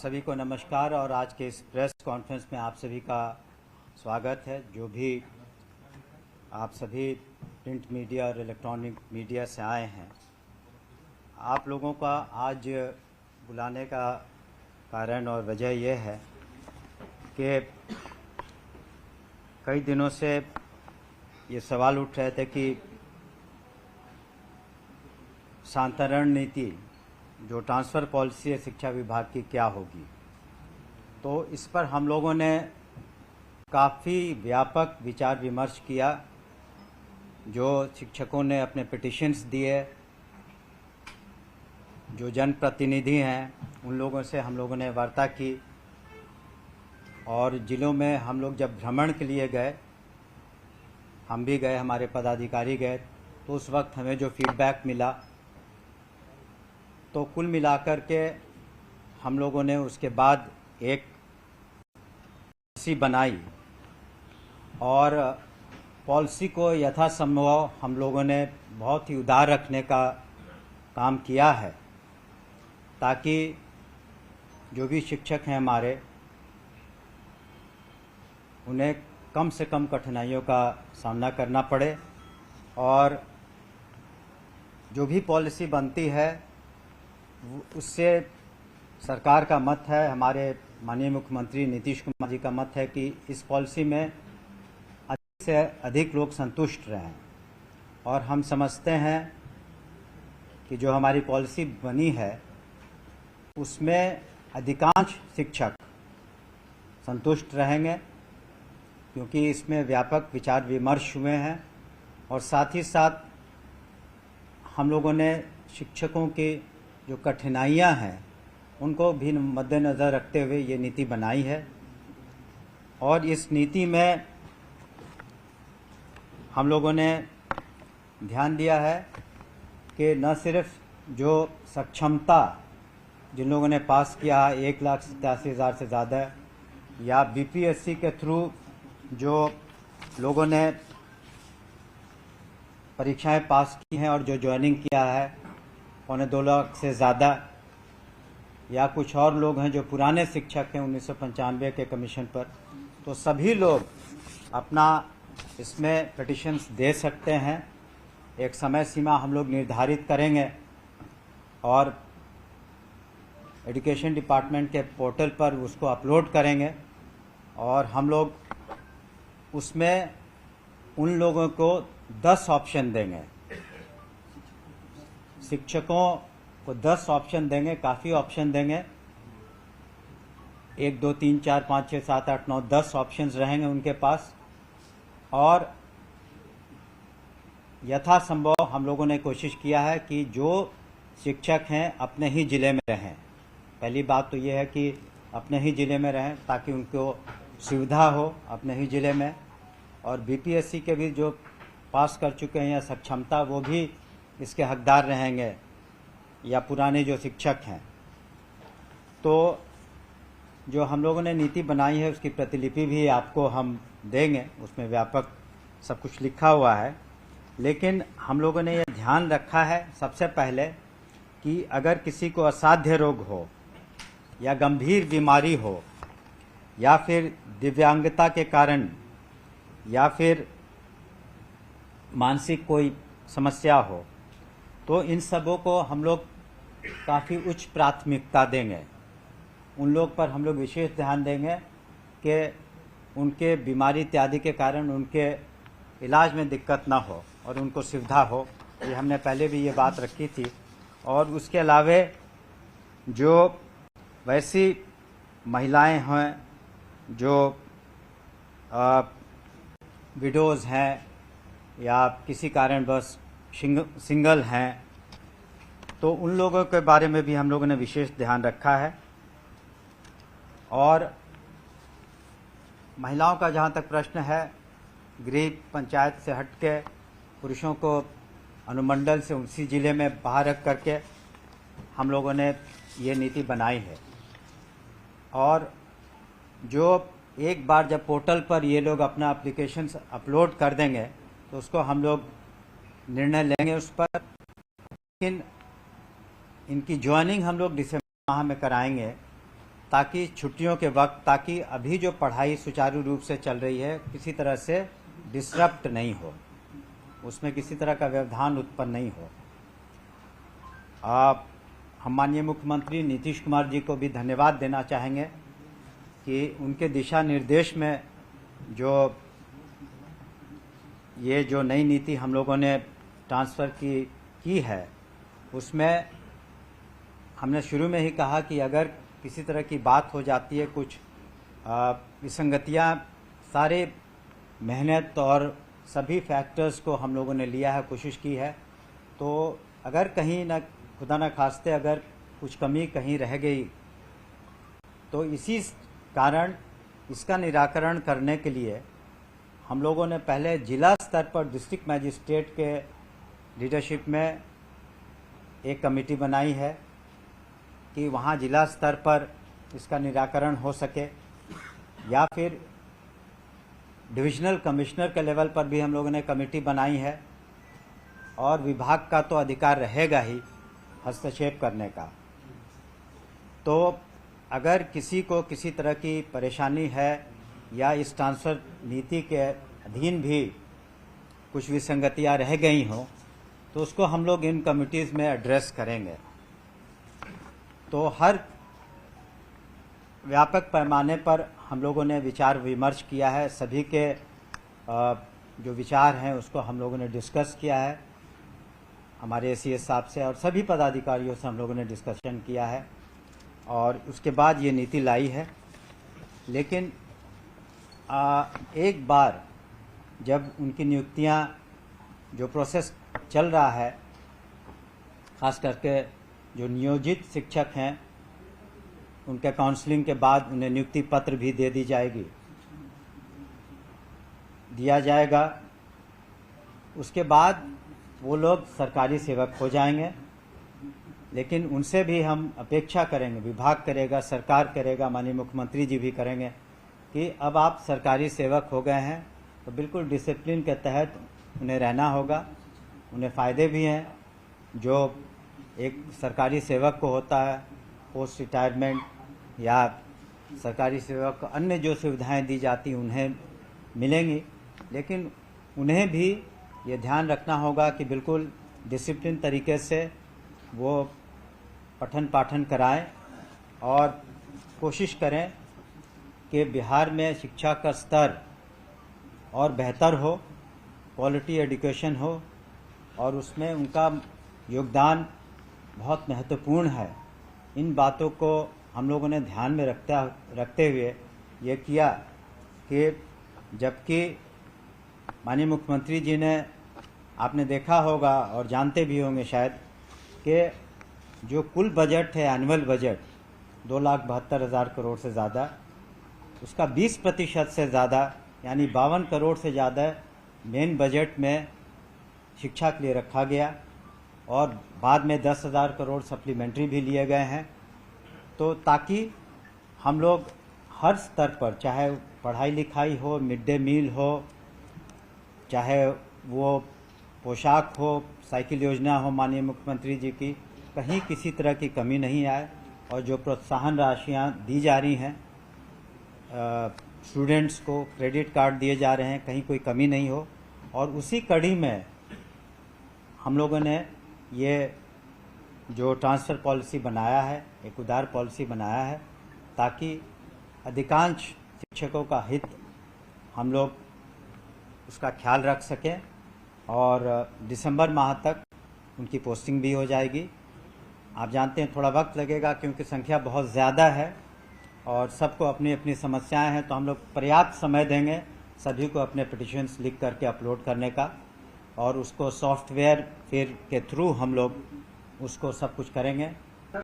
सभी को नमस्कार और आज के इस प्रेस कॉन्फ्रेंस में आप सभी का स्वागत है। जो भी आप सभी प्रिंट मीडिया और इलेक्ट्रॉनिक मीडिया से आए हैं, आप लोगों का आज बुलाने का कारण और वजह यह है कि कई दिनों से ये सवाल उठ रहे थे कि शांतरण नीति जो ट्रांसफ़र पॉलिसी है शिक्षा विभाग की क्या होगी। तो इस पर हम लोगों ने काफ़ी व्यापक विचार विमर्श किया। जो शिक्षकों ने अपने पिटिशन्स दिए, जो जनप्रतिनिधि हैं, उन लोगों से हम लोगों ने वार्ता की और ज़िलों में हम लोग जब भ्रमण के लिए गए, हम भी गए, हमारे पदाधिकारी गए, तो उस वक्त हमें जो फीडबैक मिला, तो कुल मिलाकर के हम लोगों ने उसके बाद एक पॉलिसी बनाई और पॉलिसी को यथासंभव हम लोगों ने बहुत ही उदार रखने का काम किया है, ताकि जो भी शिक्षक हैं हमारे, उन्हें कम से कम कठिनाइयों का सामना करना पड़े और जो भी पॉलिसी बनती है उससे सरकार का मत है, हमारे माननीय मुख्यमंत्री नीतीश कुमार जी का मत है कि इस पॉलिसी में अधिक से अधिक लोग संतुष्ट रहें। और हम समझते हैं कि जो हमारी पॉलिसी बनी है उसमें अधिकांश शिक्षक संतुष्ट रहेंगे, क्योंकि इसमें व्यापक विचार विमर्श हुए हैं और साथ ही साथ हम लोगों ने शिक्षकों की जो कठिनाइयां हैं उनको भी मद्देनज़र रखते हुए ये नीति बनाई है। और इस नीति में हम लोगों ने ध्यान दिया है कि न सिर्फ जो सक्षमता जिन लोगों ने पास किया 1,87,000 से ज़्यादा, या बीपीएससी के थ्रू जो लोगों ने परीक्षाएं पास की हैं और जो ज्वाइनिंग किया है 2.25 लाख से ज़्यादा, या कुछ और लोग हैं जो पुराने शिक्षक हैं 1995 के कमीशन पर, तो सभी लोग अपना इसमें पिटिशन्स दे सकते हैं। एक समय सीमा हम लोग निर्धारित करेंगे और एजुकेशन डिपार्टमेंट के पोर्टल पर उसको अपलोड करेंगे और हम लोग उसमें उन लोगों को 10 ऑप्शन देंगे। शिक्षकों को 10 ऑप्शन देंगे, काफ़ी ऑप्शन देंगे, 1 2 3 4 5 6 7 8 9 10 ऑप्शंस रहेंगे उनके पास। और यथासंभव हम लोगों ने कोशिश किया है कि जो शिक्षक हैं अपने ही ज़िले में रहें। पहली बात तो ये है कि अपने ही ज़िले में रहें ताकि उनको सुविधा हो अपने ही ज़िले में, और बीपीएससी के भी जो पास कर चुके हैं या सक्षमता, वो भी इसके हकदार रहेंगे, या पुराने जो शिक्षक हैं। तो जो हम लोगों ने नीति बनाई है उसकी प्रतिलिपि भी आपको हम देंगे, उसमें व्यापक सब कुछ लिखा हुआ है। लेकिन हम लोगों ने ये ध्यान रखा है सबसे पहले कि अगर किसी को असाध्य रोग हो या गंभीर बीमारी हो या फिर दिव्यांगता के कारण या फिर मानसिक कोई समस्या हो, तो इन सबों को हम लोग काफ़ी उच्च प्राथमिकता देंगे। उन लोग पर हम लोग विशेष ध्यान देंगे कि उनके बीमारी इत्यादि के कारण उनके इलाज में दिक्कत ना हो और उनको सुविधा हो। ये हमने पहले भी ये बात रखी थी। और उसके अलावे जो वैसी महिलाएं हैं जो विडोज़ हैं या किसी कारणवश सिंगल हैं, तो उन लोगों के बारे में भी हम लोगों ने विशेष ध्यान रखा है। और महिलाओं का जहाँ तक प्रश्न है, गृह पंचायत से हट के पुरुषों को अनुमंडल से उसी ज़िले में बाहर रख करके हम लोगों ने ये नीति बनाई है। और जो एक बार जब पोर्टल पर ये लोग अपना एप्लीकेशन अपलोड कर देंगे तो उसको हम लोग निर्णय लेंगे उस पर। लेकिन इनकी ज्वाइनिंग हम लोग दिसंबर माह में कराएंगे ताकि छुट्टियों के वक्त, ताकि अभी जो पढ़ाई सुचारू रूप से चल रही है किसी तरह से डिसरप्ट नहीं हो, उसमें किसी तरह का व्यवधान उत्पन्न नहीं हो। हम माननीय मुख्यमंत्री नीतीश कुमार जी को भी धन्यवाद देना चाहेंगे कि उनके दिशा निर्देश में ये जो नई नीति हम लोगों ने ट्रांसफ़र की है, उसमें हमने शुरू में ही कहा कि अगर किसी तरह की बात हो जाती है, कुछ विसंगतियां, सारे मेहनत और सभी फैक्टर्स को हम लोगों ने लिया है, कोशिश की है, तो अगर कहीं ना खुदा न खास्ते अगर कुछ कमी कहीं रह गई तो इसी कारण इसका निराकरण करने के लिए हम लोगों ने पहले जिला स्तर पर डिस्ट्रिक्ट मैजिस्ट्रेट के लीडरशिप में एक कमेटी बनाई है कि वहाँ जिला स्तर पर इसका निराकरण हो सके, या फिर डिविजनल कमिश्नर के लेवल पर भी हम लोगों ने कमेटी बनाई है। और विभाग का तो अधिकार रहेगा ही हस्तक्षेप करने का। तो अगर किसी को किसी तरह की परेशानी है या इस ट्रांसफ़र नीति के अधीन भी कुछ विसंगतियां रह गई हों, तो उसको हम लोग इन कमिटीज़ में एड्रेस करेंगे। तो हर व्यापक पैमाने पर हम लोगों ने विचार विमर्श किया है, सभी के जो विचार हैं उसको हम लोगों ने डिस्कस किया है, हमारे एसीएस साहब से और सभी पदाधिकारियों से हम लोगों ने डिस्कशन किया है और उसके बाद ये नीति लाई है। लेकिन एक बार जब उनकी नियुक्तियां, जो प्रोसेस चल रहा है, खास करके जो नियोजित शिक्षक हैं उनके काउंसलिंग के बाद उन्हें नियुक्ति पत्र भी दिया जाएगा। उसके बाद वो लोग सरकारी सेवक हो जाएंगे। लेकिन उनसे भी हम अपेक्षा करेंगे, विभाग करेगा, सरकार करेगा, माननीय मुख्यमंत्री जी भी करेंगे कि अब आप सरकारी सेवक हो गए हैं तो बिल्कुल डिसिप्लिन के तहत उन्हें रहना होगा। उन्हें फ़ायदे भी हैं जो एक सरकारी सेवक को होता है, पोस्ट रिटायरमेंट या सरकारी सेवक को अन्य जो सुविधाएं दी जाती उन्हें मिलेंगी। लेकिन उन्हें भी ये ध्यान रखना होगा कि बिल्कुल डिसिप्लिन तरीके से वो पठन पाठन कराएं और कोशिश करें कि बिहार में शिक्षा का स्तर और बेहतर हो, क्वालिटी एजुकेशन हो और उसमें उनका योगदान बहुत महत्वपूर्ण है। इन बातों को हम लोगों ने ध्यान में रखते हुए ये किया कि जबकि माननीय मुख्यमंत्री जी ने, आपने देखा होगा और जानते भी होंगे शायद, कि जो कुल बजट है, एनुअल बजट 2,72,000 करोड़ से ज़्यादा, उसका 20% से ज़्यादा यानी 52 करोड़ से ज़्यादा मेन बजट में शिक्षा के लिए रखा गया और बाद में 10,000 करोड़ सप्लीमेंट्री भी लिए गए हैं। तो ताकि हम लोग हर स्तर पर, चाहे पढ़ाई लिखाई हो, मिड डे मील हो, चाहे वो पोशाक हो, साइकिल योजना हो माननीय मुख्यमंत्री जी की, कहीं किसी तरह की कमी नहीं आए। और जो प्रोत्साहन राशियां दी जा रही हैं स्टूडेंट्स को, क्रेडिट कार्ड दिए जा रहे हैं, कहीं कोई कमी नहीं हो। और उसी कड़ी में हम लोगों ने ये जो ट्रांसफ़र पॉलिसी बनाया है, एक उदार पॉलिसी बनाया है, ताकि अधिकांश शिक्षकों का हित हम लोग उसका ख्याल रख सकें और दिसंबर माह तक उनकी पोस्टिंग भी हो जाएगी। आप जानते हैं थोड़ा वक्त लगेगा क्योंकि संख्या बहुत ज़्यादा है और सबको अपनी अपनी समस्याएं हैं, तो हम लोग पर्याप्त समय देंगे सभी को अपने पिटिशन्स लिख करके अपलोड करने का और उसको सॉफ्टवेयर फिर के थ्रू हम लोग उसको सब कुछ करेंगे।